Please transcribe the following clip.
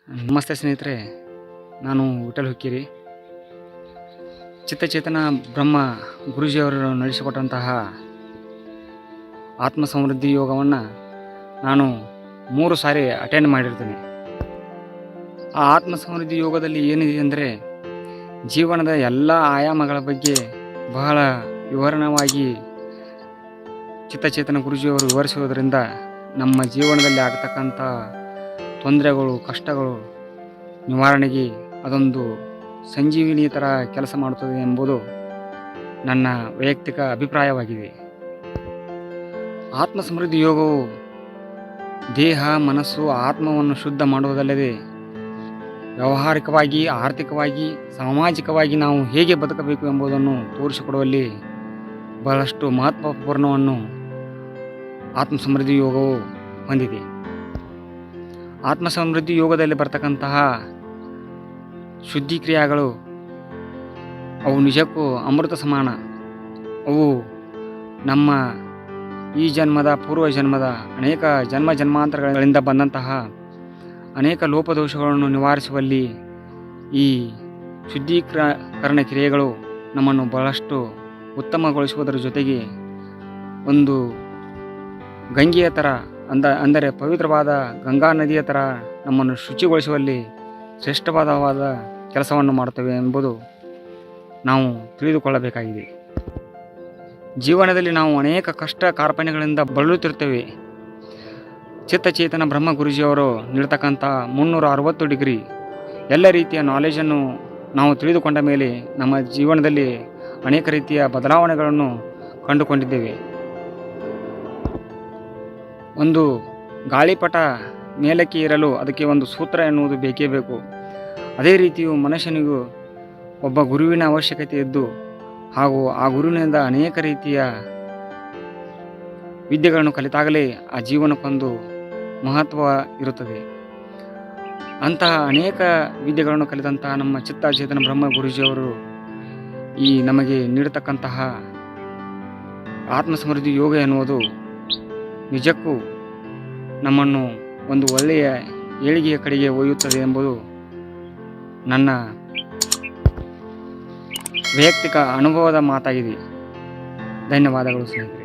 ನಮಸ್ತೆ ಸ್ನೇಹಿತರೆ, ನಾನು ವಿಠಲ್ ಹುಕ್ಕೇರಿ. ಚಿತ್ತಚೇತನ ಬ್ರಹ್ಮ ಗುರೂಜಿಯವರು ನಡೆಸಿಕೊಟ್ಟಂತಹ ಆತ್ಮ ಸಮೃದ್ಧಿ ಯೋಗವನ್ನು ನಾನು 3 ಸಾರಿ ಅಟೆಂಡ್ ಮಾಡಿರ್ತೀನಿ. ಆ ಆತ್ಮ ಸಮೃದ್ಧಿ ಯೋಗದಲ್ಲಿ ಏನಿದೆ ಅಂದರೆ, ಜೀವನದ ಎಲ್ಲ ಆಯಾಮಗಳ ಬಗ್ಗೆ ಬಹಳ ವಿವರಣವಾಗಿ ಚಿತ್ತಚೇತನ ಗುರೂಜಿಯವರು ವಿವರಿಸುವುದರಿಂದ ನಮ್ಮ ಜೀವನದಲ್ಲಿ ಆಗ್ತಕ್ಕಂಥ ತೊಂದರೆಗಳು, ಕಷ್ಟಗಳು ನಿವಾರಣೆಗೆ ಅದೊಂದು ಸಂಜೀವಿನಿ ಥರ ಕೆಲಸ ಮಾಡುತ್ತದೆ ಎಂಬುದು ನನ್ನ ವೈಯಕ್ತಿಕ ಅಭಿಪ್ರಾಯವಾಗಿದೆ. ಆತ್ಮ ಸಮೃದ್ಧಿ ಯೋಗವು ದೇಹ, ಮನಸ್ಸು, ಆತ್ಮವನ್ನು ಶುದ್ಧ ಮಾಡುವುದಲ್ಲದೆ ವ್ಯಾವಹಾರಿಕವಾಗಿ, ಆರ್ಥಿಕವಾಗಿ, ಸಾಮಾಜಿಕವಾಗಿ ನಾವು ಹೇಗೆ ಬದುಕಬೇಕು ಎಂಬುದನ್ನು ತೋರಿಸಿಕೊಡುವಲ್ಲಿ ಬಹಳಷ್ಟು ಮಹತ್ವಪೂರ್ಣವನ್ನು ಆತ್ಮ ಸಮೃದ್ಧಿ ಯೋಗವು ಹೊಂದಿದೆ. ಆತ್ಮ ಸಮೃದ್ಧಿ ಯೋಗದಲ್ಲಿ ಬರ್ತಕ್ಕಂತಹ ಶುದ್ಧಿ ಕ್ರಿಯೆಗಳು ಅವು ನಿಜಕ್ಕೂ ಅಮೃತ ಸಮಾನ. ಅವು ನಮ್ಮ ಈ ಜನ್ಮದ, ಪೂರ್ವ ಜನ್ಮದ ಅನೇಕ ಜನ್ಮಾಂತರಗಳಿಂದ ಬಂದಂತಹ ಅನೇಕ ಲೋಪದೋಷಗಳನ್ನು ನಿವಾರಿಸುವಲ್ಲಿ ಈ ಶುದ್ಧೀಕರಣ ಕ್ರಿಯೆಗಳು ನಮ್ಮನ್ನು ಬಹಳಷ್ಟು ಉತ್ತಮಗೊಳಿಸುವುದರ ಜೊತೆಗೆ ಒಂದು ಗಂಗೆಯ ಥರ ಅಂದರೆ ಪವಿತ್ರವಾದ ಗಂಗಾ ನದಿಯ ಥರ ನಮ್ಮನ್ನು ಶುಚಿಗೊಳಿಸುವಲ್ಲಿ ಶ್ರೇಷ್ಠವಾದ ಕೆಲಸವನ್ನು ಮಾಡುತ್ತವೆ ಎಂಬುದು ನಾವು ತಿಳಿದುಕೊಳ್ಳಬೇಕಾಗಿದೆ. ಜೀವನದಲ್ಲಿ ನಾವು ಅನೇಕ ಕಷ್ಟ ಕಾರ್ಪಣ್ಯಗಳಿಂದ ಬಳಲುತ್ತಿರ್ತೇವೆ. ಚಿತ್ತಚೇತನ ಬ್ರಹ್ಮ ಗುರೂಜಿಯವರು ನೀಡ್ತಕ್ಕಂಥ 360 ಡಿಗ್ರಿ ಎಲ್ಲ ರೀತಿಯ ನಾಲೆಜನ್ನು ನಾವು ತಿಳಿದುಕೊಂಡ ಮೇಲೆ ನಮ್ಮ ಜೀವನದಲ್ಲಿ ಅನೇಕ ರೀತಿಯ ಬದಲಾವಣೆಗಳನ್ನು ಕಂಡುಕೊಂಡಿದ್ದೇವೆ. ಒಂದು ಗಾಳಿಪಟ ಮೇಲಕ್ಕೆ ಇರಲು ಅದಕ್ಕೆ ಒಂದು ಸೂತ್ರ ಎನ್ನುವುದು ಬೇಕೇ ಬೇಕು. ಅದೇ ರೀತಿಯು ಮನುಷ್ಯನಿಗೂ ಒಬ್ಬ ಗುರುವಿನ ಅವಶ್ಯಕತೆ ಇದ್ದು, ಹಾಗೂ ಆ ಗುರುವಿನಿಂದ ಅನೇಕ ರೀತಿಯ ವಿದ್ಯೆಗಳನ್ನು ಕಲಿತಾಗಲೇ ಆ ಜೀವನಕ್ಕೊಂದು ಮಹತ್ವ ಇರುತ್ತದೆ. ಅಂತಹ ಅನೇಕ ವಿದ್ಯೆಗಳನ್ನು ಕಲಿತಂತಹ ನಮ್ಮ ಚಿತ್ತಚೇತನ ಬ್ರಹ್ಮ ಗುರೂಜಿಯವರು ಈ ನಮಗೆ ನೀಡತಕ್ಕಂತಹ ಆತ್ಮ ಸಮೃದ್ಧಿ ಯೋಗ ಎನ್ನುವುದು ನಿಜಕ್ಕೂ ನಮ್ಮನ್ನು ಒಂದು ಒಳ್ಳೆಯ ಏಳಿಗೆಯ ಕಡೆಗೆ ಒಯ್ಯುತ್ತದೆ ಎಂಬುದು ನನ್ನ ವೈಯಕ್ತಿಕ ಅನುಭವದ ಮಾತಾಗಿದೆ. ಧನ್ಯವಾದಗಳು ಸ್ನೇಹಿತರೆ.